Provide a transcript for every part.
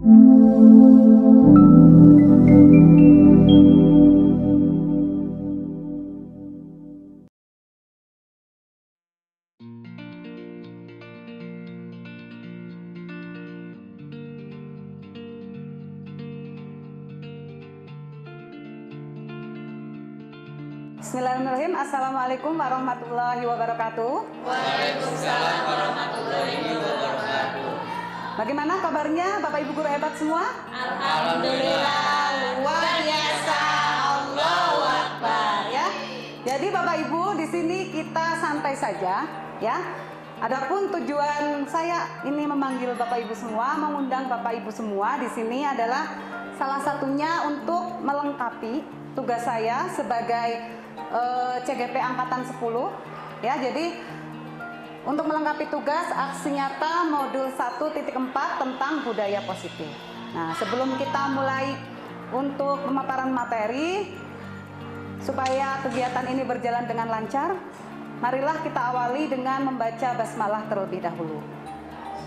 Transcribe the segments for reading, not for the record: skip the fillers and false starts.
Bismillahirrahmanirrahim. Assalamualaikum warahmatullahi wabarakatuh. Waalaikumsalam warahmatullahi wabarakatuh. Bagaimana kabarnya Bapak Ibu guru hebat semua? Alhamdulillah, luar biasa. Allahu Akbar. Ya. Jadi Bapak Ibu di sini kita santai saja, ya. Adapun tujuan saya ini memanggil Bapak Ibu semua, mengundang Bapak Ibu semua di sini adalah salah satunya untuk melengkapi tugas saya sebagai CGP Angkatan 10, ya. Jadi untuk melengkapi tugas aksi nyata modul 1.4 tentang budaya positif. Nah, sebelum kita mulai untuk pemaparan materi supaya kegiatan ini berjalan dengan lancar, marilah kita awali dengan membaca basmalah terlebih dahulu.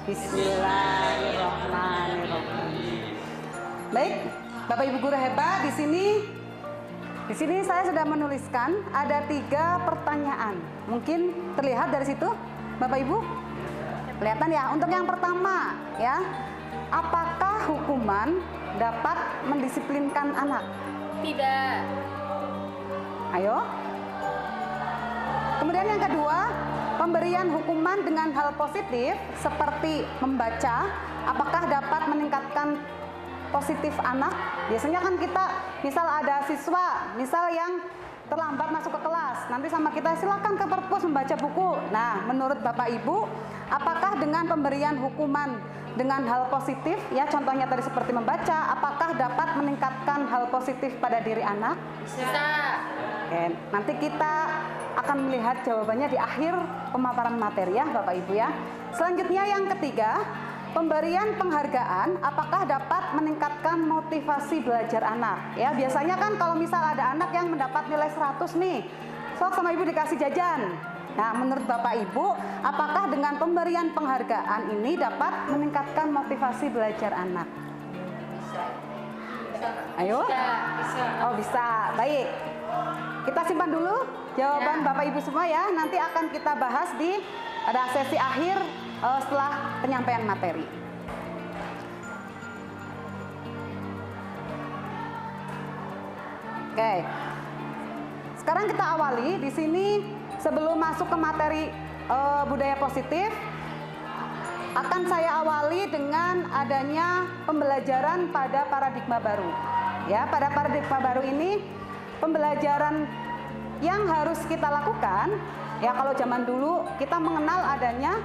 Bismillahirrahmanirrahim. Baik, Bapak Ibu guru hebat, di sini saya sudah menuliskan ada 3 pertanyaan. Mungkin terlihat dari situ, Bapak Ibu? Kelihatan ya. Untuk yang pertama, ya, apakah hukuman dapat mendisiplinkan anak? Tidak. Ayo. Kemudian yang kedua, pemberian hukuman dengan hal positif seperti membaca, apakah dapat meningkatkan positif anak? Biasanya kan kita misal ada siswa yang terlambat masuk ke kelas, nanti sama kita silakan ke perpus membaca buku. Nah, menurut Bapak Ibu, apakah dengan pemberian hukuman dengan hal positif, ya contohnya tadi seperti membaca, apakah dapat meningkatkan hal positif pada diri anak? Bisa. Oke, nanti kita akan melihat jawabannya di akhir pemaparan materi ya Bapak Ibu ya. Selanjutnya yang ketiga, pemberian penghargaan apakah dapat meningkatkan motivasi belajar anak? Ya, biasanya kan kalau misal ada anak yang mendapat nilai 100 nih, sok sama ibu dikasih jajan. Nah, menurut Bapak Ibu, apakah dengan pemberian penghargaan ini dapat meningkatkan motivasi belajar anak? Bisa. Ayo? Bisa. Oh, bisa. Baik. Kita simpan dulu jawaban Bapak Ibu semua ya. Nanti akan kita bahas pada sesi akhir setelah penyampaian materi. Oke. Sekarang kita awali di sini sebelum masuk ke materi budaya positif, akan saya awali dengan adanya pembelajaran pada paradigma baru. Ya, pada paradigma baru ini pembelajaran yang harus kita lakukan, ya kalau zaman dulu kita mengenal adanya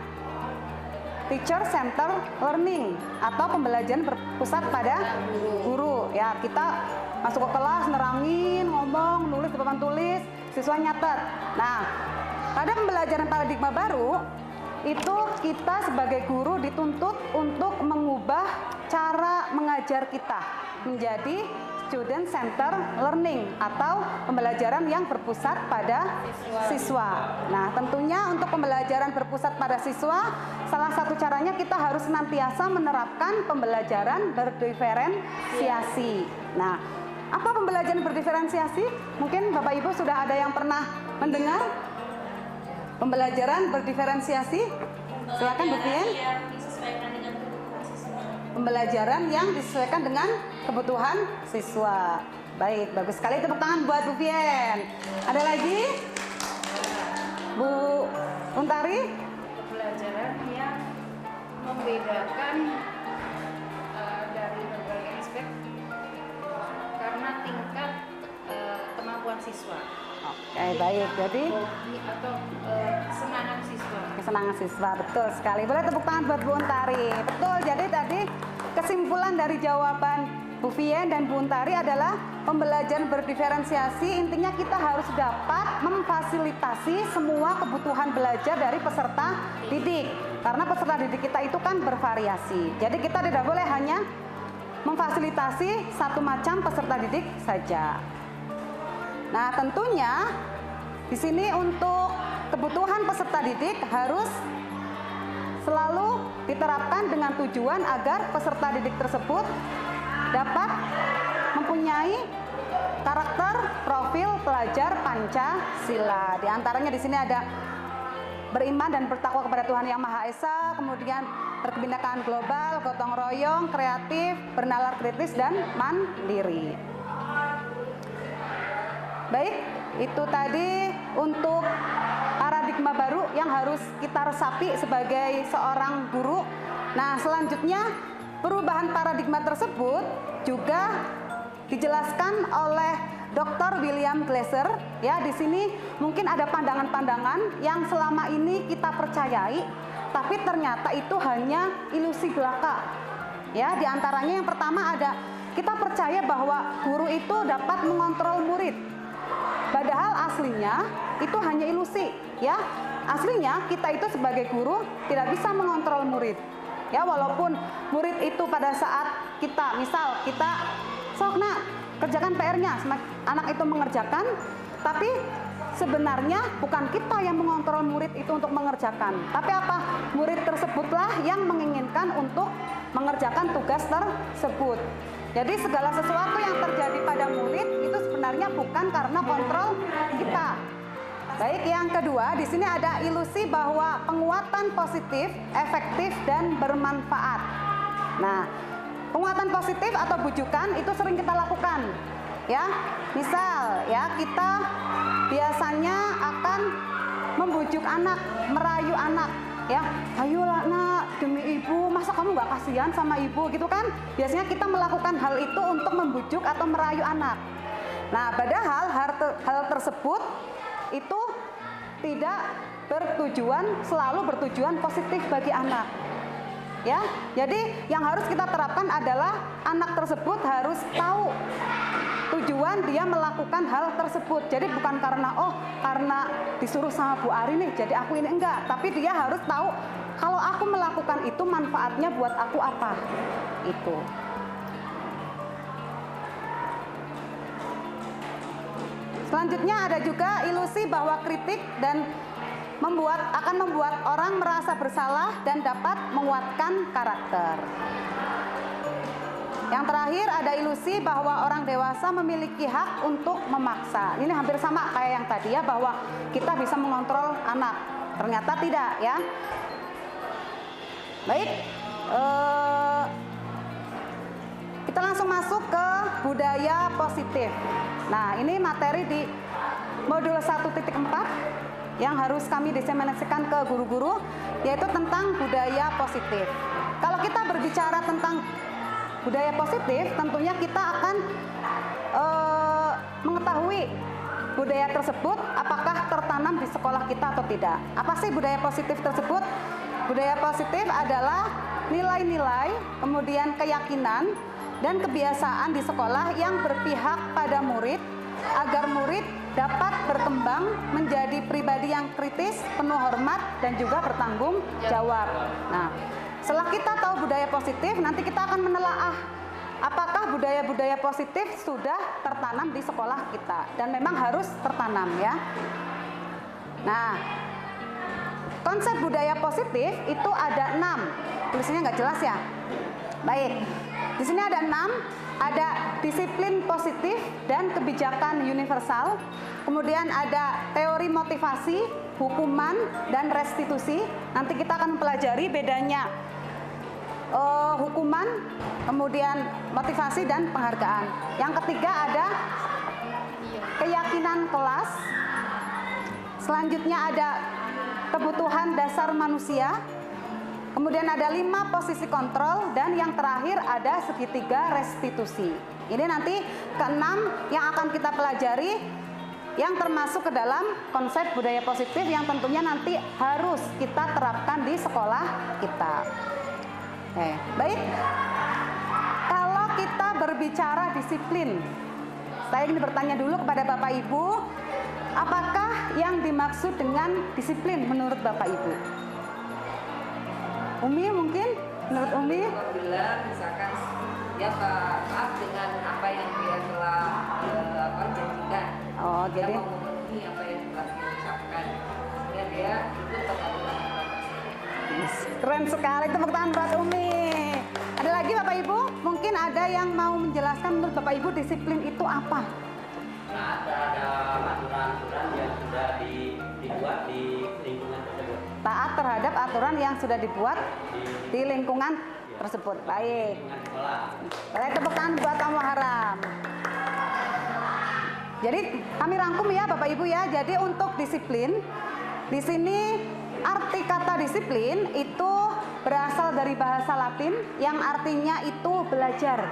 teacher center learning atau pembelajaran berpusat pada guru. Ya, kita masuk ke kelas, nerangin, ngomong, nulis di papan tulis, siswa nyatet. Nah, pada pembelajaran paradigma baru itu kita sebagai guru dituntut untuk mengubah cara mengajar kita menjadi student center learning atau pembelajaran yang berpusat pada siswa. Nah, tentunya untuk pembelajaran berpusat pada siswa, salah satu caranya kita harus senantiasa menerapkan pembelajaran berdiferensiasi. Nah, apa pembelajaran berdiferensiasi? Mungkin Bapak Ibu sudah ada yang pernah mendengar pembelajaran berdiferensiasi? Silakan Bu Fien. Pembelajaran yang disesuaikan dengan kebutuhan siswa. Baik, bagus sekali, tepuk tangan buat Bu Fien. Ada lagi? Bu Untari? Pembelajaran yang membedakan dari berbagai aspek karena tingkat kemampuan siswa. Oke, baik. Jadi hobi atau kesenangan siswa. kesenangan siswa, betul sekali. Boleh tepuk tangan buat Bu Untari. Betul, jadi tadi kesimpulan dari jawaban Bu Fien dan Bu Untari adalah pembelajaran berdiferensiasi, intinya kita harus dapat memfasilitasi semua kebutuhan belajar dari peserta didik. Karena peserta didik kita itu kan bervariasi. Jadi kita tidak boleh hanya memfasilitasi satu macam peserta didik saja. Nah, tentunya di sini untuk kebutuhan peserta didik harus selalu diterapkan dengan tujuan agar peserta didik tersebut dapat mempunyai karakter profil pelajar Pancasila. Di antaranya di sini ada beriman dan bertakwa kepada Tuhan Yang Maha Esa, kemudian berkebinekaan global, gotong royong, kreatif, bernalar kritis, dan mandiri. Baik, itu tadi untuk paradigma baru yang harus kita resapi sebagai seorang guru. Nah, selanjutnya perubahan paradigma tersebut juga dijelaskan oleh Dr. William Glasser. Ya, di sini mungkin ada pandangan-pandangan yang selama ini kita percayai, tapi ternyata itu hanya ilusi belaka. Ya, di antaranya yang pertama ada kita percaya bahwa guru itu dapat mengontrol murid. Padahal aslinya itu hanya ilusi, ya. Aslinya kita itu sebagai guru tidak bisa mengontrol murid. Ya, walaupun murid itu pada saat kita, misal kita sok nak kerjakan PR-nya, anak itu mengerjakan, tapi sebenarnya bukan kita yang mengontrol murid itu untuk mengerjakan, tapi apa? Murid tersebutlah yang menginginkan untuk mengerjakan tugas tersebut. Jadi segala sesuatu yang terjadi pada murid itu sebenarnya bukan karena kontrol kita. Baik, yang kedua, di sini ada ilusi bahwa penguatan positif, efektif, dan bermanfaat. Nah, penguatan positif atau bujukan itu sering kita lakukan, ya. Misal, ya, kita biasanya akan membujuk anak, merayu anak, ya. Ayolah nak, demi ibu, masa kamu nggak kasihan sama ibu, gitu kan? Biasanya kita melakukan hal itu untuk membujuk atau merayu anak. Nah, padahal hal tersebut itu tidak selalu bertujuan positif bagi anak. Ya, jadi yang harus kita terapkan adalah anak tersebut harus tahu tujuan dia melakukan hal tersebut. Jadi bukan karena disuruh sama Bu Ari nih, jadi aku ini enggak. Tapi dia harus tahu kalau aku melakukan itu manfaatnya buat aku apa. Itu. Selanjutnya ada juga ilusi bahwa kritik dan akan membuat orang merasa bersalah dan dapat menguatkan karakter. Yang terakhir ada ilusi bahwa orang dewasa memiliki hak untuk memaksa. Ini hampir sama kayak yang tadi ya, bahwa kita bisa mengontrol anak. Ternyata tidak, ya. Baik, kita langsung masuk ke budaya positif. Nah, ini materi di modul 1.4 yang harus kami diseminasikan ke guru-guru, yaitu tentang budaya positif. Kalau kita berbicara tentang budaya positif, tentunya kita akan mengetahui budaya tersebut apakah tertanam di sekolah kita atau tidak. Apa sih budaya positif tersebut? Budaya positif adalah nilai-nilai, kemudian keyakinan dan kebiasaan di sekolah yang berpihak pada murid agar murid dapat berkembang menjadi pribadi yang kritis, penuh hormat, dan juga bertanggung jawab. Nah, setelah kita tahu budaya positif, nanti kita akan menelaah apakah budaya-budaya positif sudah tertanam di sekolah kita, dan memang harus tertanam, ya. Nah, konsep budaya positif itu ada 6. Tulisannya nggak jelas ya. Baik, di sini ada 6. Ada disiplin positif dan kebijakan universal. Kemudian ada teori motivasi, hukuman, dan restitusi. Nanti kita akan pelajari bedanya hukuman, kemudian motivasi, dan penghargaan. Yang ketiga ada keyakinan kelas. Selanjutnya ada kebutuhan dasar manusia. Kemudian ada 5 posisi kontrol, dan yang terakhir ada segitiga restitusi. Ini nanti ke-6 yang akan kita pelajari, yang termasuk ke dalam konsep budaya positif yang tentunya nanti harus kita terapkan di sekolah kita. Oke, baik. Kalau kita berbicara disiplin, saya ingin bertanya dulu kepada Bapak Ibu, apakah yang dimaksud dengan disiplin menurut Bapak Ibu? Umi mungkin, menurut Umi? Apabila misalkan dia taat dengan apa yang dia telah janjikan. Oh, dia jadi mau memenuhi apa yang telah diucapkan, sehingga dia ikut kepada Keren sekali, tepuk tangan buat Umi. Ada lagi Bapak Ibu? Mungkin ada yang mau menjelaskan menurut Bapak Ibu disiplin itu apa? Nah, ada aturan-aturan yang sudah dibuat di lingkungan tersebut. Taat terhadap aturan yang sudah dibuat di lingkungan tersebut. Baik. Lingkungan sekolah. Baik, tepuk tangan buat Om Muharram. Jadi kami rangkum ya Bapak Ibu ya. Jadi untuk disiplin di sini arti kata disiplin itu berasal dari bahasa Latin yang artinya itu belajar.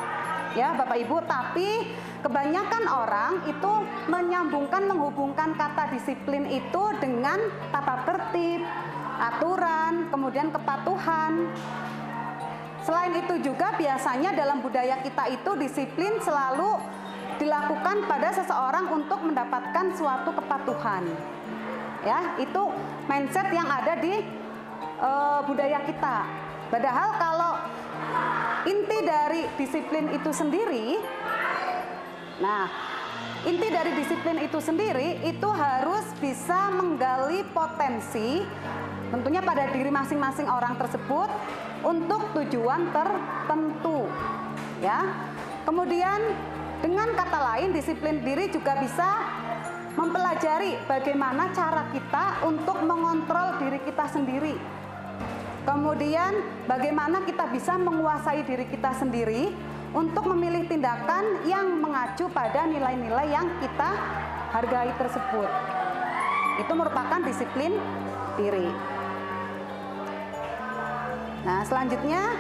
Ya Bapak Ibu, tapi kebanyakan orang itu menghubungkan kata disiplin itu dengan tata tertib, aturan, kemudian kepatuhan. Selain itu juga biasanya dalam budaya kita itu disiplin selalu dilakukan pada seseorang untuk mendapatkan suatu kepatuhan. Ya, itu mindset yang ada di budaya kita. Padahal kalau inti dari disiplin itu sendiri, inti dari disiplin itu sendiri itu harus bisa menggali potensi tentunya pada diri masing-masing orang tersebut untuk tujuan tertentu. Ya. Kemudian dengan kata lain, disiplin diri juga bisa mempelajari bagaimana cara kita untuk mengontrol diri kita sendiri. Kemudian bagaimana kita bisa menguasai diri kita sendiri untuk memilih tindakan yang mengacu pada nilai-nilai yang kita hargai tersebut. Itu merupakan disiplin diri. Nah, selanjutnya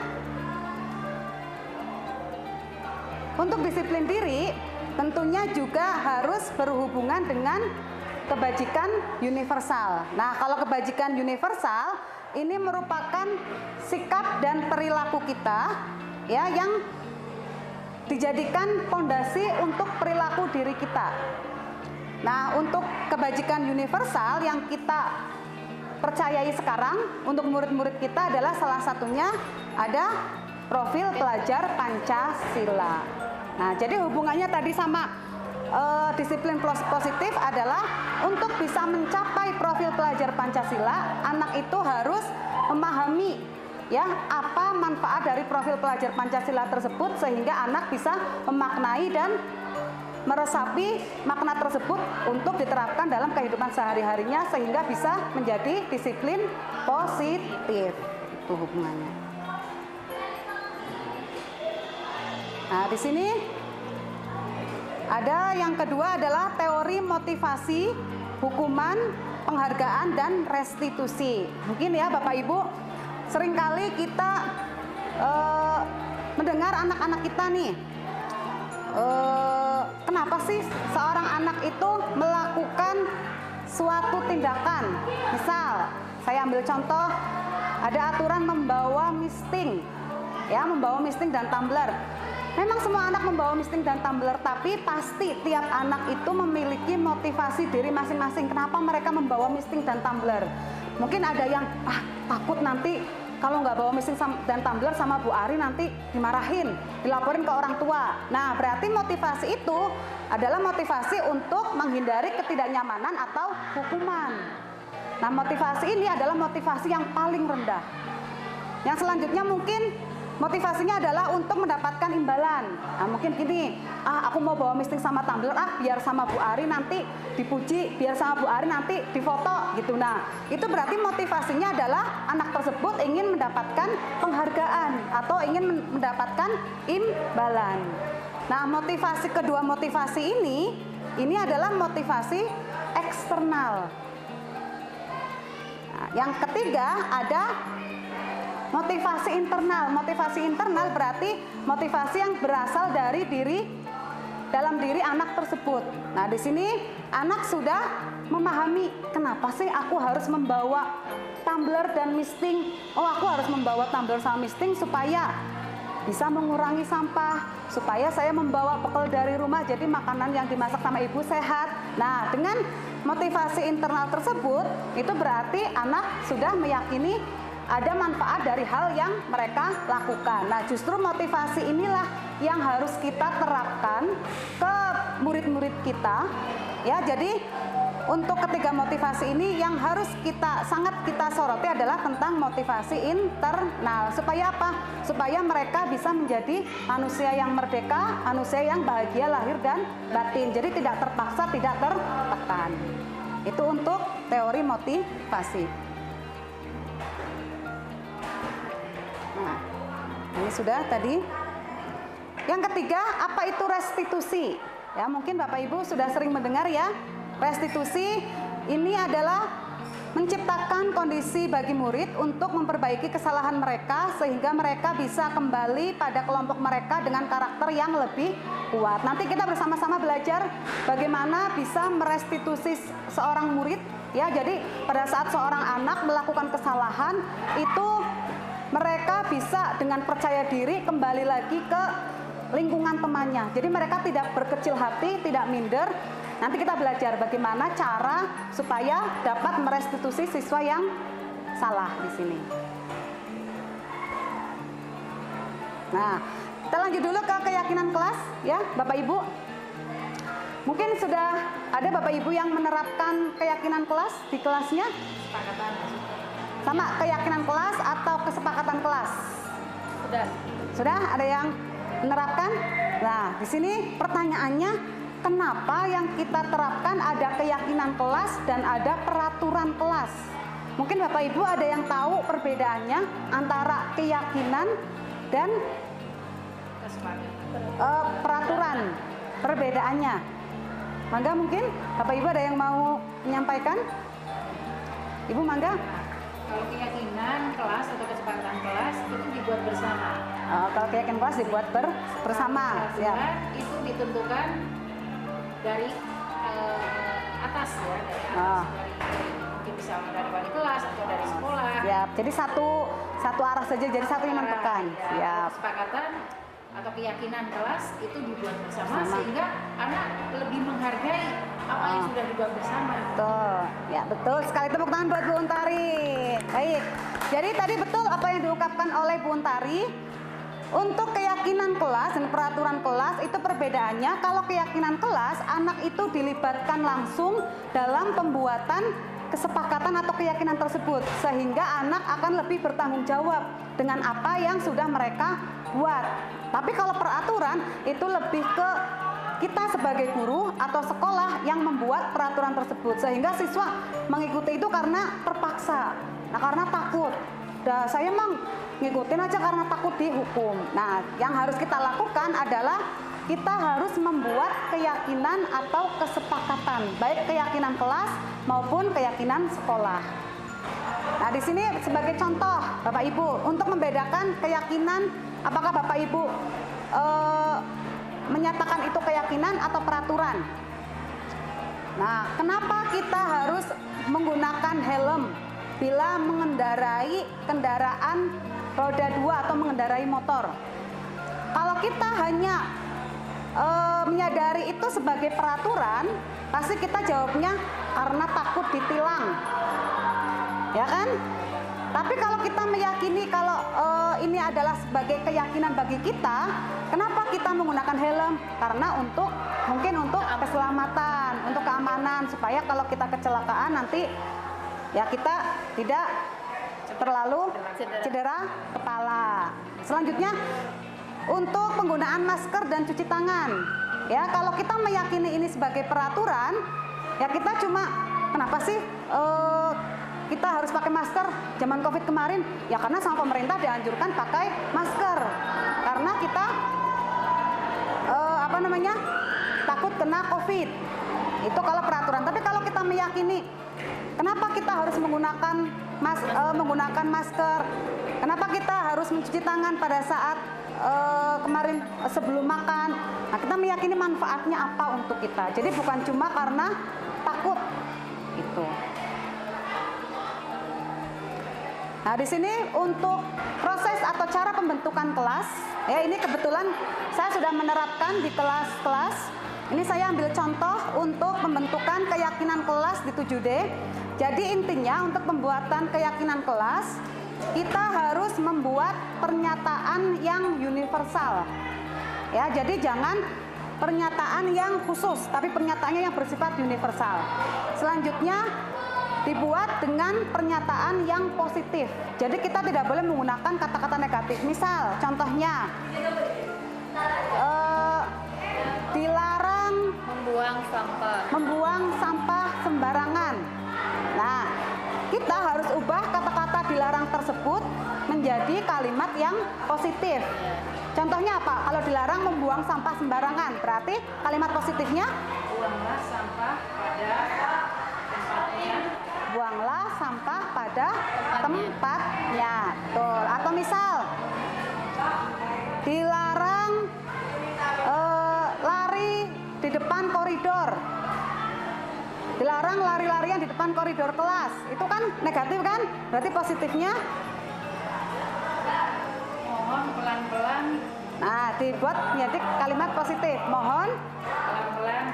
untuk disiplin diri tentunya juga harus berhubungan dengan kebajikan universal. Nah, kalau kebajikan universal ini merupakan sikap dan perilaku kita ya yang dijadikan fondasi untuk perilaku diri kita. Nah, untuk kebajikan universal yang kita percayai sekarang untuk murid-murid kita adalah salah satunya ada profil pelajar Pancasila. Nah, jadi hubungannya tadi sama disiplin positif adalah untuk bisa mencapai profil pelajar Pancasila, anak itu harus memahami ya apa manfaat dari profil pelajar Pancasila tersebut sehingga anak bisa memaknai dan meresapi makna tersebut untuk diterapkan dalam kehidupan sehari-harinya sehingga bisa menjadi disiplin positif. Itu hubungannya. Nah, di sini ada yang kedua adalah teori motivasi, hukuman, penghargaan, dan restitusi. Mungkin ya Bapak Ibu, seringkali kita mendengar anak-anak kita nih, kenapa sih seorang anak itu melakukan suatu tindakan? Misal, saya ambil contoh, ada aturan membawa misting, ya membawa misting dan tumbler. Memang semua anak membawa misting dan tumbler, tapi pasti tiap anak itu memiliki motivasi diri masing-masing. Kenapa mereka membawa misting dan tumbler? Mungkin ada yang takut nanti kalau nggak bawa misting dan tumbler sama Bu Ari nanti dimarahin, dilaporin ke orang tua. Nah, berarti motivasi itu adalah motivasi untuk menghindari ketidaknyamanan atau hukuman. Nah, motivasi ini adalah motivasi yang paling rendah. Yang selanjutnya mungkin motivasinya adalah untuk mendapatkan imbalan. Nah, mungkin gini, aku mau bawa misting sama tumbler, biar sama Bu Ari nanti dipuji, biar sama Bu Ari nanti difoto gitu. Nah, itu berarti motivasinya adalah anak tersebut ingin mendapatkan penghargaan atau ingin mendapatkan imbalan. Nah, kedua motivasi ini adalah motivasi eksternal. Nah, yang ketiga ada motivasi internal. Motivasi internal berarti motivasi yang berasal dari dalam diri anak tersebut. Nah, di sini anak sudah memahami kenapa sih aku harus membawa tumbler dan misting. Oh, aku harus membawa tumbler sama misting supaya bisa mengurangi sampah, supaya saya membawa bekal dari rumah jadi makanan yang dimasak sama ibu sehat. Nah, dengan motivasi internal tersebut itu berarti anak sudah meyakini ada manfaat dari hal yang mereka lakukan. Nah, justru motivasi inilah yang harus kita terapkan ke murid-murid kita. Ya, jadi untuk ketiga motivasi ini yang harus sangat kita soroti adalah tentang motivasi internal. Supaya apa? Supaya mereka bisa menjadi manusia yang merdeka, manusia yang bahagia lahir dan batin. Jadi tidak terpaksa, tidak tertekan. Itu untuk teori motivasi. Nah, ini sudah tadi. Yang ketiga, apa itu restitusi? Ya, mungkin Bapak Ibu sudah sering mendengar ya. Restitusi ini adalah menciptakan kondisi bagi murid untuk memperbaiki kesalahan mereka sehingga mereka bisa kembali pada kelompok mereka dengan karakter yang lebih kuat. Nanti kita bersama-sama belajar bagaimana bisa merestitusi seorang murid ya. Jadi pada saat seorang anak melakukan kesalahan itu mereka bisa dengan percaya diri kembali lagi ke lingkungan temannya. Jadi mereka tidak berkecil hati, tidak minder. Nanti kita belajar bagaimana cara supaya dapat merestitusi siswa yang salah di sini. Nah, kita lanjut dulu ke keyakinan kelas ya, Bapak Ibu. Mungkin sudah ada Bapak Ibu yang menerapkan keyakinan kelas di kelasnya? Kesepakatan. Sama keyakinan kelas atau kesepakatan kelas? Sudah. Sudah ada yang menerapkan? Nah, di sini pertanyaannya, kenapa yang kita terapkan ada keyakinan kelas dan ada peraturan kelas? Mungkin Bapak Ibu ada yang tahu perbedaannya antara keyakinan dan peraturan, perbedaannya. Mangga mungkin Bapak Ibu ada yang mau menyampaikan? Ibu Mangga? Kalau keyakinan kelas atau kesepakatan kelas itu dibuat bersama. Kalau keyakinan kelas dibuat bersama. Ya. Itu ditentukan dari atas ya, dari atas, dari mungkin bisa dari wali kelas atau dari sekolah. Ya, jadi satu arah saja, jadi satu yang menentukan. Ya. Kesepakatan atau keyakinan kelas itu dibuat bersama sehingga anak lebih menghargai apa yang sudah dibuat bersama. Betul, ya betul sekali. Tepuk tangan buat Bu Untari. Baik, jadi tadi betul apa yang diungkapkan oleh Bu Untari. Untuk keyakinan kelas dan peraturan kelas itu perbedaannya. Kalau keyakinan kelas, anak itu dilibatkan langsung dalam pembuatan kesepakatan atau keyakinan tersebut, sehingga anak akan lebih bertanggung jawab dengan apa yang sudah mereka buat. Tapi kalau peraturan itu lebih ke kita sebagai guru atau sekolah yang membuat peraturan tersebut, sehingga siswa mengikuti itu karena terpaksa, nah karena takut. Saya emang ngikutin aja karena takut dihukum. Nah, yang harus kita lakukan adalah kita harus membuat keyakinan atau kesepakatan, baik keyakinan kelas maupun keyakinan sekolah. Nah, di sini sebagai contoh, Bapak Ibu, untuk membedakan keyakinan, apakah Bapak Ibu menyatakan itu keyakinan atau peraturan? Nah, kenapa kita harus menggunakan helm bila mengendarai kendaraan roda 2 atau mengendarai motor? Kalau kita hanya menyadari itu sebagai peraturan, pasti kita jawabnya karena takut ditilang, ya kan? Tapi kalau kita meyakini kalau ini adalah sebagai keyakinan bagi kita, kenapa kita menggunakan helm? Karena mungkin untuk keselamatan, untuk keamanan, supaya kalau kita kecelakaan nanti ya kita tidak terlalu cedera kepala. Selanjutnya untuk penggunaan masker dan cuci tangan. Ya, kalau kita meyakini ini sebagai peraturan, ya kita cuma kenapa sih kita harus pakai masker zaman Covid kemarin? Ya karena sama pemerintah dianjurkan pakai masker. Karena kita takut kena Covid. Itu kalau peraturan. Tapi kalau kita meyakini, kenapa kita harus menggunakan masker? Kenapa kita harus mencuci tangan pada saat kemarin sebelum makan? Nah, kita meyakini manfaatnya apa untuk kita. Jadi bukan cuma karena takut. Itu. Nah, di sini untuk proses atau cara pembentukan kelas, ya ini kebetulan saya sudah menerapkan di kelas-kelas. Ini saya ambil contoh untuk pembentukan keyakinan kelas di 7D. Jadi intinya untuk pembuatan keyakinan kelas, kita harus membuat pernyataan yang universal. Ya, jadi jangan pernyataan yang khusus, tapi pernyataannya yang bersifat universal. Selanjutnya dibuat dengan pernyataan yang positif. Jadi kita tidak boleh menggunakan kata-kata negatif. Misal, contohnya dilarang membuang sampah sembarangan. Nah, kita harus ubah kata-kata dilarang tersebut menjadi kalimat yang positif. Contohnya apa? Kalau dilarang membuang sampah sembarangan, berarti kalimat positifnya buanglah sampah pada tempatnya. Buanglah sampah pada tempatnya. Betul. Atau misal dilarang lari di depan koridor. Dilarang lari-larian di depan koridor kelas. Itu kan negatif kan? Berarti positifnya Mohon pelan-pelan. nah, dibuat menjadi kalimat positif. Mohon Pelan-pelan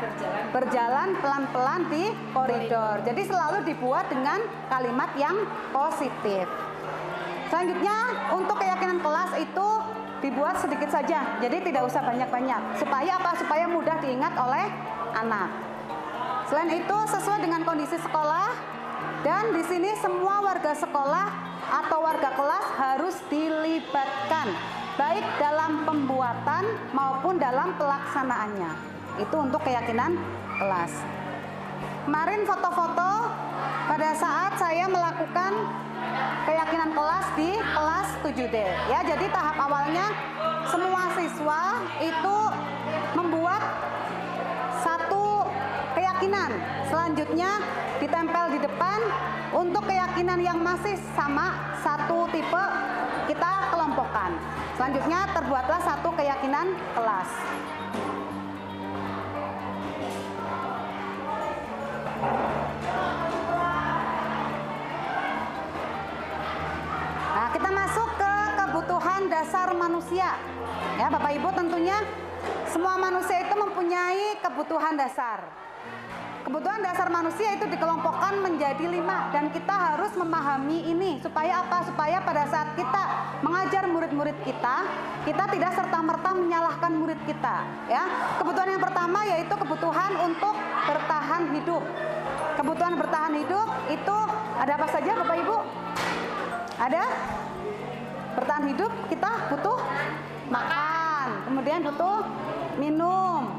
berjalan pelan-pelan di koridor. Jadi selalu dibuat dengan kalimat yang positif. Selanjutnya, untuk keyakinan kelas itu dibuat sedikit saja. Jadi tidak usah banyak-banyak. Supaya apa? Supaya mudah diingat oleh anak. Selain itu, sesuai dengan kondisi sekolah, dan di sini semua warga sekolah atau warga kelas harus dilibatkan, baik dalam pembuatan maupun dalam pelaksanaannya. Itu untuk keyakinan kelas. Kemarin foto-foto pada saat saya melakukan keyakinan kelas di kelas 7D. Ya, jadi tahap awalnya semua siswa itu membuat satu keyakinan. Selanjutnya ditempel di depan. Untuk keyakinan yang masih sama satu tipe kita kelompokkan. Selanjutnya terbuatlah satu keyakinan kelas. Nah, kita masuk ke kebutuhan dasar manusia. Ya, Bapak Ibu, tentunya semua manusia itu mempunyai kebutuhan dasar. Kebutuhan dasar manusia itu dikelompokkan menjadi 5, dan kita harus memahami ini supaya apa? Supaya pada saat kita mengajar murid-murid kita tidak serta-merta menyalahkan murid kita. Ya, kebutuhan yang pertama yaitu kebutuhan untuk bertahan hidup. Kebutuhan bertahan hidup itu ada apa saja, Bapak Ibu? Ada? Bertahan hidup kita butuh makan, kemudian butuh minum,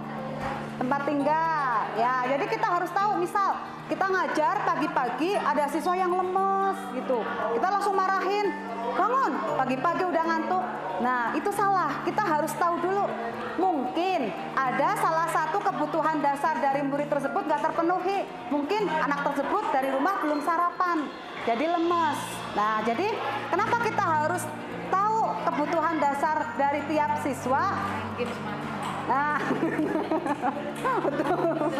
tempat tinggal. Ya, jadi kita harus tahu, misal kita ngajar pagi-pagi ada siswa yang lemes gitu. Kita langsung marahin, "Bangun, pagi-pagi udah ngantuk." Nah, itu salah. Kita harus tahu dulu. Mungkin ada salah satu kebutuhan dasar dari murid tersebut nggak terpenuhi. Mungkin anak tersebut dari rumah belum sarapan, jadi lemes. Nah, jadi kenapa kita harus tahu kebutuhan dasar dari tiap siswa? Nah, betul.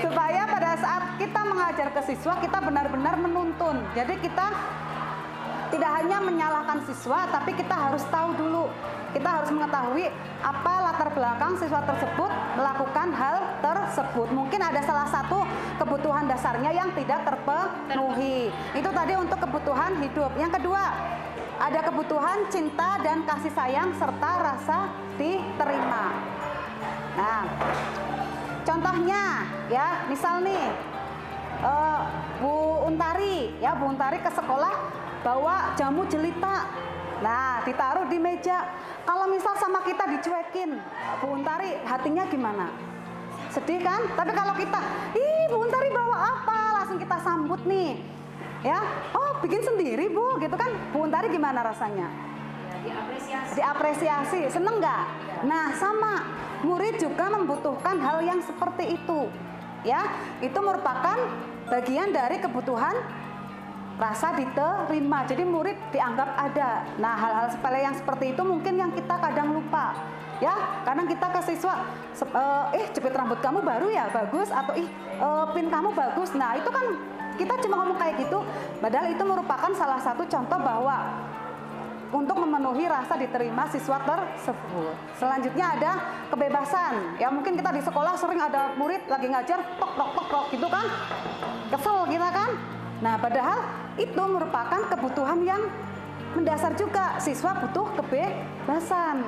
Supaya pada saat kita mengajar ke siswa, kita benar-benar menuntun. Jadi kita tidak hanya menyalahkan siswa, tapi kita harus tahu dulu. Kita harus mengetahui apa latar belakang siswa tersebut melakukan hal tersebut. Mungkin ada salah satu kebutuhan dasarnya yang tidak terpenuhi. Itu tadi untuk kebutuhan hidup. Yang kedua, ada kebutuhan cinta dan kasih sayang serta rasa diterima. Nah, contohnya ya, misal nih Bu Untari ke sekolah bawa jamu jelita. Nah, ditaruh di meja. Kalau misal sama kita dicuekin, Bu Untari hatinya gimana? Sedih kan? Tapi kalau kita, "Ih, Bu Untari bawa apa?" langsung kita sambut nih. Ya, "Oh, bikin sendiri, Bu." gitu kan. Bu Untari gimana rasanya? Diapresiasi, seneng nggak? Nah, sama murid juga membutuhkan hal yang seperti itu. Ya, itu merupakan bagian dari kebutuhan rasa diterima. Jadi murid dianggap ada. Nah, hal-hal sepele yang seperti itu mungkin yang kita kadang lupa. Ya, kadang kita ke siswa, jepit rambut kamu baru ya, bagus. Atau pin kamu bagus. Nah, itu kan kita cuma ngomong kayak gitu. Padahal itu merupakan salah satu contoh bahwa untuk memenuhi rasa diterima siswa tersebut. Selanjutnya ada kebebasan. Ya, mungkin kita di sekolah sering ada murid lagi ngajar tok gitu kan. Kesel kita kan. Nah, padahal itu merupakan kebutuhan yang mendasar juga. Siswa butuh kebebasan.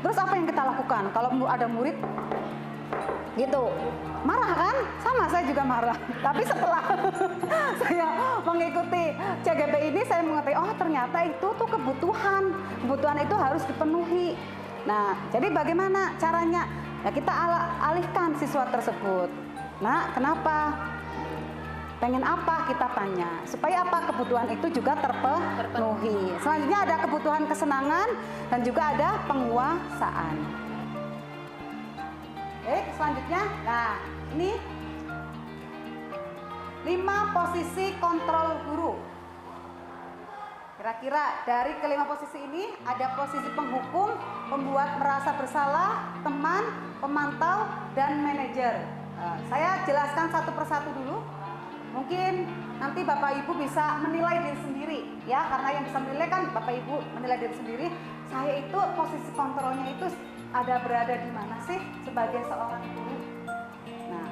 Terus apa yang kita lakukan kalau ada murid gitu? Marah kan? Sama, saya juga marah. Tapi setelah saya mengikuti CGP ini, saya mengerti, oh ternyata itu tuh kebutuhan itu harus dipenuhi. Nah, jadi bagaimana caranya? Ya kita alihkan siswa tersebut. Nah, kenapa? Pengen apa, kita tanya, supaya apa kebutuhan itu juga terpenuhi. Selanjutnya ada kebutuhan kesenangan dan juga ada penguasaan. Oke, selanjutnya, nah ini 5 posisi kontrol guru. Kira-kira dari kelima posisi ini ada posisi penghukum, pembuat merasa bersalah, teman, pemantau, dan manajer. Saya jelaskan satu persatu dulu. Mungkin nanti Bapak Ibu bisa menilai diri sendiri, ya, karena yang bisa menilai kan Bapak Ibu menilai diri sendiri. Saya itu posisi kontrolnya itu ada berada di mana sih sebagai seorang guru. Nah,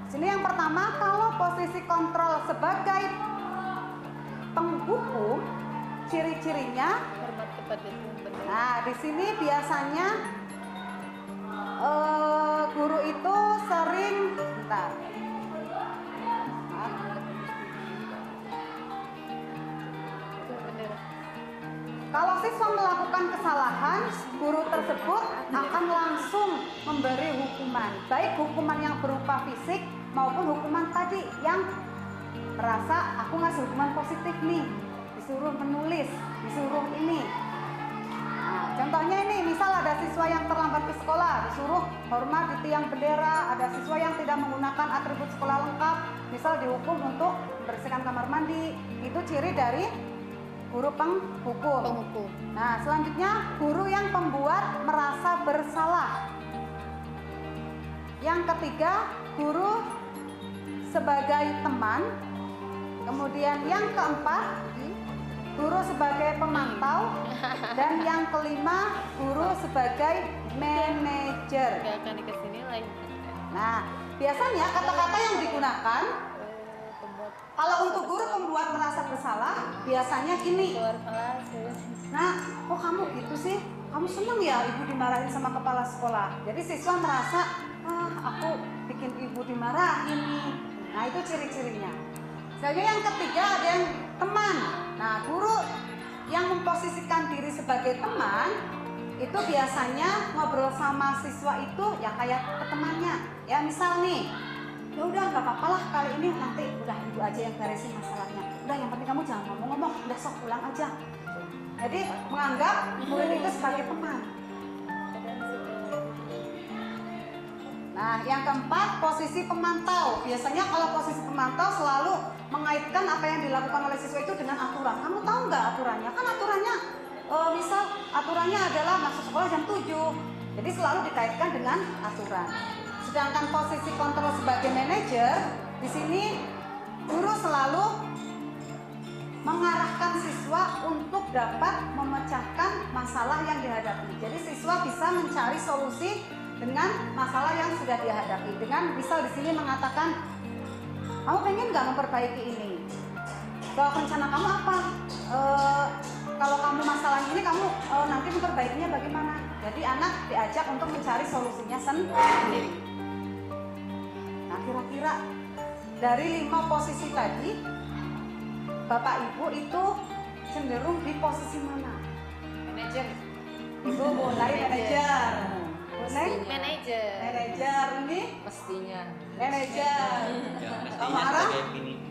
sini yang pertama, kalau posisi kontrol sebagai penghukum, ciri-cirinya. Nah, di sini biasanya guru itu sering, bentar. Kalau siswa melakukan kesalahan, guru tersebut akan langsung memberi hukuman, baik hukuman yang berupa fisik maupun hukuman tadi yang merasa aku ngasih hukuman positif nih, disuruh menulis, disuruh ini. Nah, contohnya ini, misal ada siswa yang terlambat ke sekolah, disuruh hormat di tiang bendera. Ada siswa yang tidak menggunakan atribut sekolah lengkap, misal dihukum untuk membersihkan kamar mandi. Itu ciri dari guru penghukum. Nah, selanjutnya guru yang pembuat merasa bersalah. Yang ketiga, guru sebagai teman. Kemudian yang keempat, guru sebagai pemantau. Dan yang kelima, guru sebagai manajer. Nah, biasanya kata-kata yang digunakan kalau untuk guru pembuat merasa bersalah, biasanya gini. Nah, kok kamu gitu sih? Kamu seneng ya ibu dimarahin sama kepala sekolah? Jadi siswa merasa, aku bikin ibu dimarahin nih. Nah, itu ciri-cirinya. Selanjutnya yang ketiga ada yang teman. Nah, guru yang memposisikan diri sebagai teman, itu biasanya ngobrol sama siswa itu ya kayak ke temannya. Ya misal nih, ya udah nggak apa-apa lah, kali ini nanti udah ibu aja yang beresin masalahnya. Udah, yang penting kamu jangan ngomong-ngomong, udah sok pulang aja. Jadi menganggap murid itu sebagai teman. Nah, yang keempat, posisi pemantau. Biasanya kalau posisi pemantau selalu mengaitkan apa yang dilakukan oleh siswa itu dengan aturan. Kamu tahu nggak aturannya? Kan aturannya, misal aturannya adalah masuk sekolah jam 7. Jadi selalu dikaitkan dengan aturan. Sedangkan posisi kontrol sebagai manajer, di sini guru selalu mengarahkan siswa untuk dapat memecahkan masalah yang dihadapi. Jadi siswa bisa mencari solusi dengan masalah yang sudah dihadapi. Dengan misal di sini mengatakan, kamu pengen nggak memperbaiki ini? Rencana kamu apa? Kalau kamu masalahnya ini, kamu nanti memperbaikinya bagaimana? Jadi anak diajak untuk mencari solusinya sendiri. Nah, kira-kira dari 5 posisi tadi, Bapak Ibu itu cenderung di posisi mana? Manajer. Ibu mulai manajer. Manajer ini? Mestinya. Manajer. Kamu arah?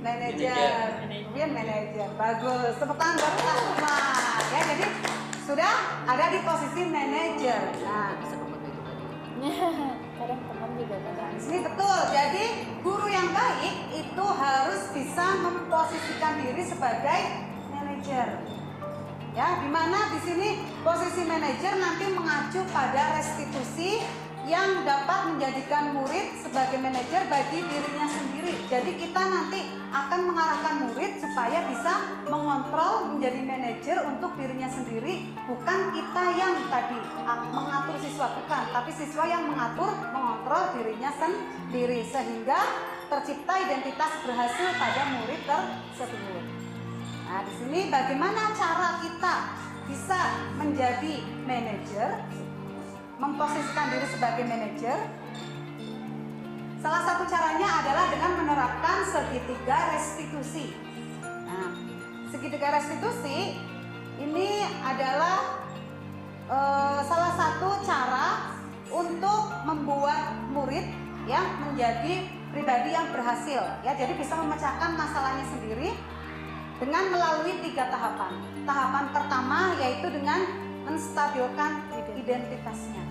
Manajer. Kemudian manajer. Bagus. Tepuk tangan buat kita semua. Ya, jadi sudah ada di posisi manajer. Nah, Kadang teman juga kadang. di sini betul. Jadi guru yang baik itu harus bisa memposisikan diri sebagai manajer. Ya, di mana di sini posisi manajer nanti mengacu pada restitusi yang dapat menjadikan murid sebagai manajer bagi dirinya sendiri. Jadi kita nanti akan mengarahkan murid supaya bisa mengontrol menjadi manajer untuk dirinya sendiri, bukan kita yang tadi mengatur siswa, bukan, tapi siswa yang mengontrol dirinya sendiri sehingga tercipta identitas berhasil pada murid tersebut. Nah, di sini bagaimana cara kita bisa menjadi manajer, memposisikan diri sebagai manajer, salah satu caranya adalah dengan menerapkan segitiga restitusi. Nah, segitiga restitusi ini adalah salah satu cara untuk membuat murid yang menjadi pribadi yang berhasil, ya. Jadi bisa memecahkan masalahnya sendiri dengan melalui 3 tahapan. Tahapan pertama yaitu dengan menstabilkan identitasnya.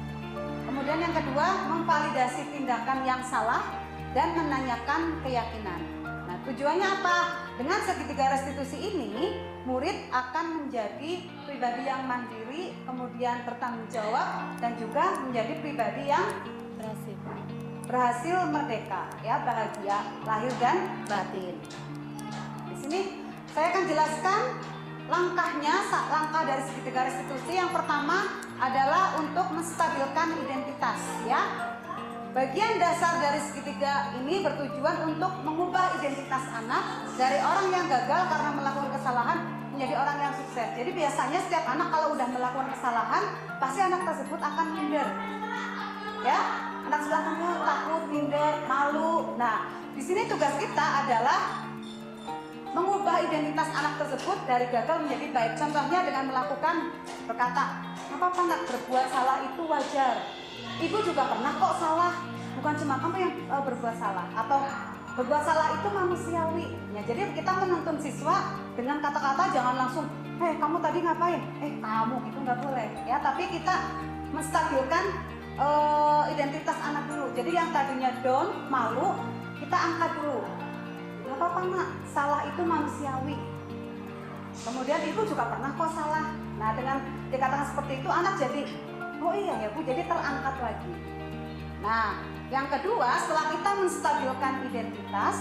Kemudian yang kedua, memvalidasi tindakan yang salah dan menanyakan keyakinan. Nah, tujuannya apa? Dengan segitiga restitusi ini, murid akan menjadi pribadi yang mandiri, kemudian bertanggung jawab, dan juga menjadi pribadi yang berhasil merdeka, ya, bahagia lahir dan batin. Di sini saya akan jelaskan langkahnya, langkah dari segitiga restitusi. Yang pertama adalah untuk menstabilkan identitas, ya. Bagian dasar dari segitiga ini bertujuan untuk mengubah identitas anak dari orang yang gagal karena melakukan kesalahan menjadi orang yang sukses. Jadi biasanya setiap anak kalau udah melakukan kesalahan, pasti anak tersebut akan minder, ya. Anak sebelah kamu takut, minder, malu. Nah, di sini tugas kita adalah mengubah identitas anak tersebut dari gagal menjadi baik. Contohnya dengan berkata, "Nggak apa-apa nak, berbuat salah itu wajar. Ibu juga pernah kok salah. Bukan cuma kamu yang berbuat salah." Atau berbuat salah itu manusiawi. Ya, jadi kita menuntun siswa dengan kata-kata, jangan langsung, kamu tadi ngapain? Kamu gitu, nggak boleh. Ya, tapi kita menstabilkan identitas anak dulu. Jadi yang tadinya down, malu, kita angkat dulu. Gak apa-apa nak, salah itu manusiawi. Kemudian ibu juga pernah kok salah. Nah, dengan dikatakan seperti itu, anak jadi, oh iya ya bu, jadi terangkat lagi. Nah, yang kedua, setelah kita menstabilkan identitas,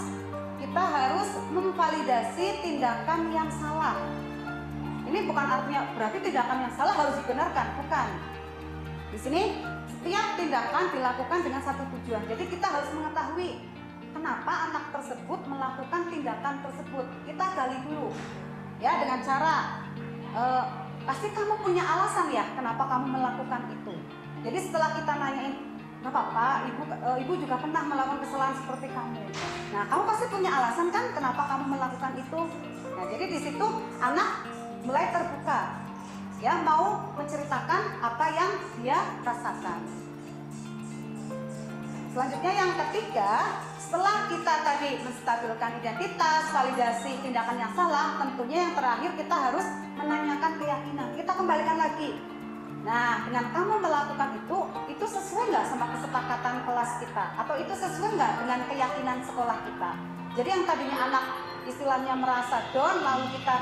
kita harus memvalidasi tindakan yang salah. Ini bukan artinya berarti tindakan yang salah harus dibenarkan, bukan. Di sini setiap tindakan dilakukan dengan satu tujuan. Jadi kita harus mengetahui kenapa anak tersebut melakukan tindakan tersebut. Kita gali dulu, ya, dengan cara pasti kamu punya alasan ya kenapa kamu melakukan itu. Jadi setelah kita nanyain, nggak apa-apa, ibu juga pernah melakukan kesalahan seperti kamu. Nah, kamu pasti punya alasan kan kenapa kamu melakukan itu. Nah, jadi di situ anak mulai terbuka, ya, mau menceritakan apa yang dia rasakan. Selanjutnya yang ketiga, setelah kita tadi menstabilkan identitas, validasi tindakan yang salah, tentunya yang terakhir kita harus menanyakan keyakinan. Kita kembalikan lagi. Nah, dengan kamu melakukan itu sesuai nggak sama kesepakatan kelas kita? Atau itu sesuai nggak dengan keyakinan sekolah kita? Jadi yang tadinya anak istilahnya merasa down, lalu kita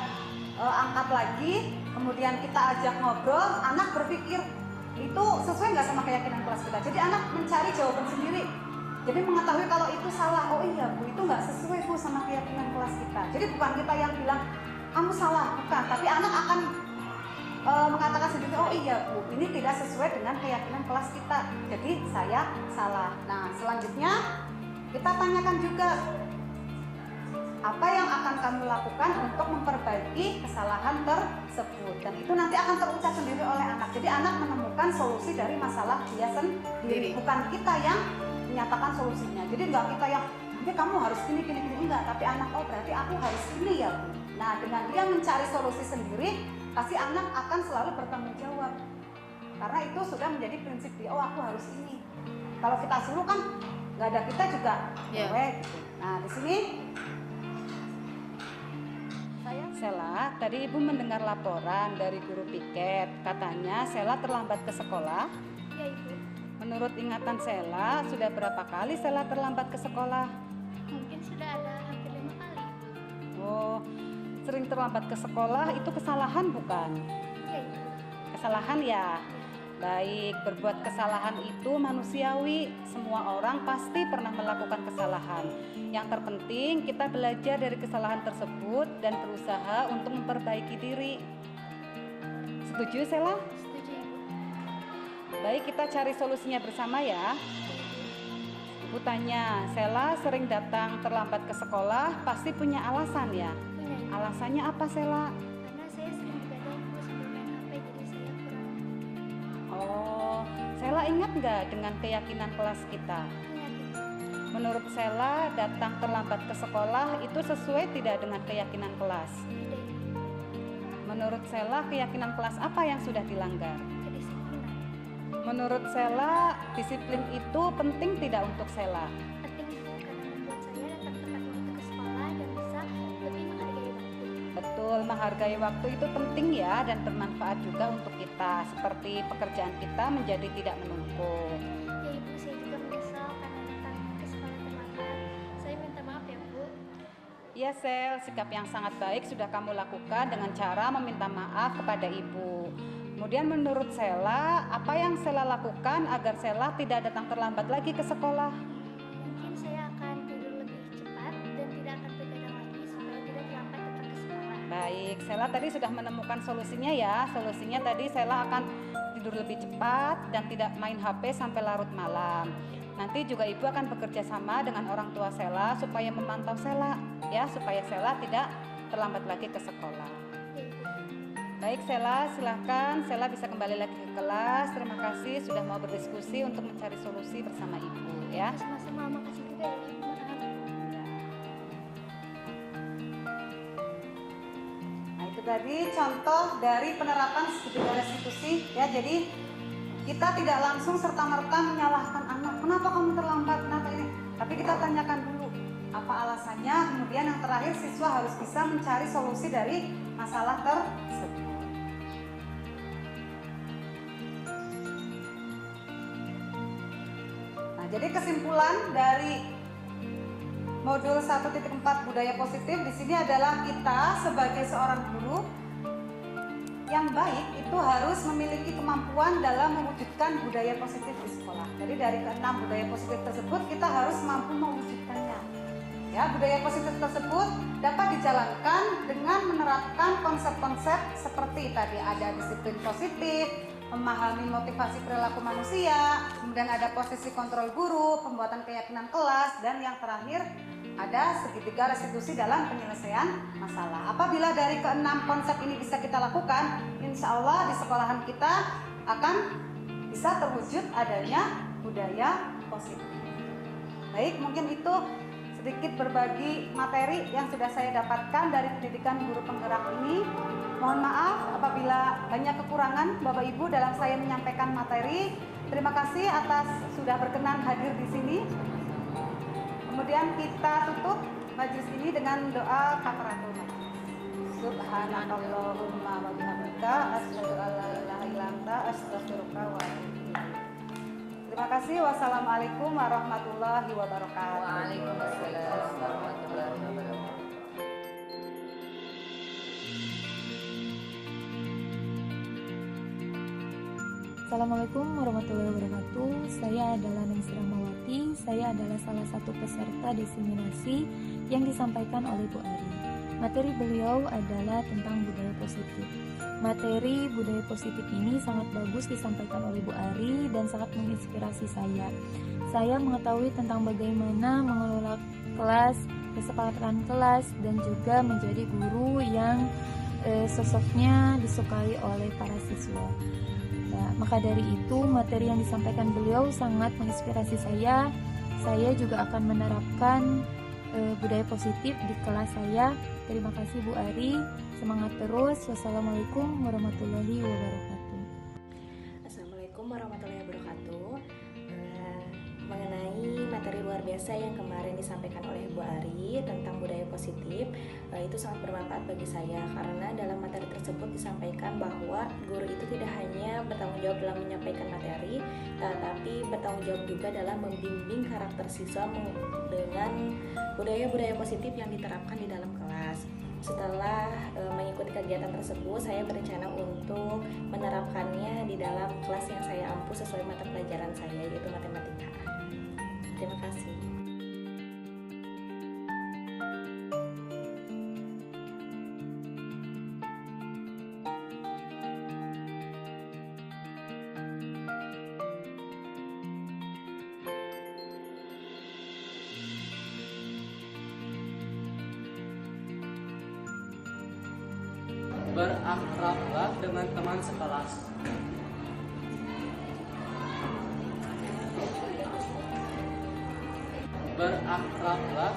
angkat lagi, kemudian kita ajak ngobrol, anak berpikir itu sesuai nggak sama keyakinan kelas kita. Jadi anak mencari jawaban sendiri. Jadi mengetahui kalau itu salah, oh iya bu, itu nggak sesuai bu sama keyakinan kelas kita. Jadi bukan kita yang bilang kamu salah, bukan. Tapi anak akan mengatakan sendiri, oh iya bu, ini tidak sesuai dengan keyakinan kelas kita. Jadi saya salah. Nah, selanjutnya kita tanyakan juga, apa yang akan kamu lakukan untuk memperbaiki kesalahan tersebut. Dan itu nanti akan terucap sendiri oleh anak. Jadi anak menemukan solusi dari masalah dia sendiri. Bukan kita yang menyatakan solusinya. Jadi enggak kita yang, nanti kamu harus gini, enggak. Tapi anak, oh berarti aku harus ini ya bu. Nah, dengan dia mencari solusi sendiri, pasti anak akan selalu bertanggung jawab. Karena itu sudah menjadi prinsip dia, oh aku harus ini. Kalau kita suruh kan nggak ada kita juga, gitu. Nah, di sini Sela, tadi Ibu mendengar laporan dari guru piket, katanya Sela terlambat ke sekolah. Ya Ibu. Menurut ingatan Sela, sudah berapa kali Sela terlambat ke sekolah? Mungkin sudah ada hampir 5 kali. Oh, sering terlambat ke sekolah itu kesalahan bukan? Ya Ibu. Kesalahan ya? Baik, berbuat kesalahan itu manusiawi. Semua orang pasti pernah melakukan kesalahan. Yang terpenting kita belajar dari kesalahan tersebut dan berusaha untuk memperbaiki diri. Setuju, Sela? Setuju Ibu. Baik, kita cari solusinya bersama ya. Ibu tanya, Sela sering datang terlambat ke sekolah, pasti punya alasan ya? Punya Ibu. Alasannya apa, Sela? Karena saya sering begadang Ibu sebelum main HP. Sela ingat nggak dengan keyakinan kelas kita? Ingat Ibu. Menurut Sela, datang terlambat ke sekolah itu sesuai tidak dengan keyakinan kelas? Tidak Ibu. Menurut Sela, keyakinan kelas apa yang sudah dilanggar? Kedisiplinan. Menurut Sela, disiplin itu penting tidak untuk Sela? Penting Ibu karena membuat saya datang tepat waktu ke sekolah dan bisa lebih menghargai waktu. Betul, menghargai waktu itu penting ya dan bermanfaat juga untuk kita. Seperti pekerjaan kita menjadi tidak menumpuk. Ya Ibu, saya juga menyesal karena datang ke sekolah terlambat. Saya minta maaf ya Bu. Ya Sel, sikap yang sangat baik sudah kamu lakukan dengan cara meminta maaf kepada ibu. Kemudian menurut Sela, apa yang Sela lakukan agar Sela tidak datang terlambat lagi ke sekolah? Mungkin saya akan tidur lebih cepat dan tidak akan begadang lagi supaya tidak terlambat datang ke sekolah. Baik, Sela tadi sudah menemukan solusinya ya. Solusinya tadi Sela akan tidur lebih cepat dan tidak main HP sampai larut malam. Nanti juga ibu akan bekerja sama dengan orang tua Sela supaya memantau Sela ya, supaya Sela tidak terlambat lagi ke sekolah. Ya Ibu. Baik Sela, silahkan Sela bisa kembali lagi ke kelas. Terima kasih sudah mau berdiskusi untuk mencari solusi bersama ibu ya. Sama-sama, makasih juga ya Ibu. Nah itu tadi contoh dari penerapan segitiga restitusi ya. Jadi kita tidak langsung serta-merta menyalahkan anak. Kenapa kamu terlambat? Kenapa ini? Tapi kita tanyakan dulu apa alasannya. Kemudian yang terakhir siswa harus bisa mencari solusi dari masalah tersebut. Nah, jadi kesimpulan dari modul 1.4 budaya positif di sini adalah kita sebagai seorang guru yang baik itu harus memiliki kemampuan dalam mewujudkan budaya positif di sekolah. Jadi dari ke-6 budaya positif tersebut kita harus mampu mewujudkannya. Ya, budaya positif tersebut dapat dijalankan dengan menerapkan konsep-konsep seperti tadi ada disiplin positif, memahami motivasi perilaku manusia, kemudian ada posisi kontrol guru, pembuatan keyakinan kelas, dan yang terakhir ada segitiga restitusi dalam penyelesaian masalah. Apabila dari ke-6 konsep ini bisa kita lakukan, insya Allah di sekolahan kita akan bisa terwujud adanya budaya positif. Baik, mungkin itu sedikit berbagi materi yang sudah saya dapatkan dari pendidikan guru penggerak ini. Mohon maaf apabila banyak kekurangan Bapak Ibu dalam saya menyampaikan materi. Terima kasih atas sudah berkenan hadir di sini. Kemudian kita tutup majelis ini dengan doa kafaratul majelis. Subhanakallahumma wa bihamdika asyhadu an la ilaha illa anta astaghfiruka wa atubu ilaik. Terima kasih. Wassalamualaikum warahmatullahi wabarakatuh. Waalaikumsalam warahmatullahi wabarakatuh. Assalamualaikum warahmatullahi wabarakatuh. Saya adalah Naisy Rahmawati. Saya adalah salah satu peserta diseminasi yang disampaikan oleh Bu Ari. Materi beliau adalah tentang budaya positif. Materi budaya positif ini sangat bagus disampaikan oleh Bu Ari dan sangat menginspirasi saya. Saya mengetahui tentang bagaimana mengelola kelas, kesepakatan kelas, dan juga menjadi guru yang sosoknya disukai oleh para siswa. Nah, maka dari itu materi yang disampaikan beliau sangat menginspirasi saya. Saya juga akan menerapkan budaya positif di kelas saya. Terima kasih Bu Ari. Semangat terus. Wassalamualaikum warahmatullahi wabarakatuh. Assalamualaikum warahmatullahi wabarakatuh. Mengenai materi luar biasa yang kemarin disampaikan oleh Bu Ari tentang budaya positif, itu sangat bermanfaat bagi saya karena dalam materi tersebut disampaikan bahwa guru itu tidak hanya bertanggung jawab dalam menyampaikan materi, tetapi bertanggung jawab juga dalam membimbing karakter siswa dengan budaya-budaya positif yang diterapkan di dalam kelas. Setelah mengikuti kegiatan tersebut, saya berencana untuk menerapkannya di dalam kelas yang saya ampu sesuai mata pelajaran saya, yaitu matematika. Terima kasih. Berakrablah dengan teman sekelas. berakhlaklah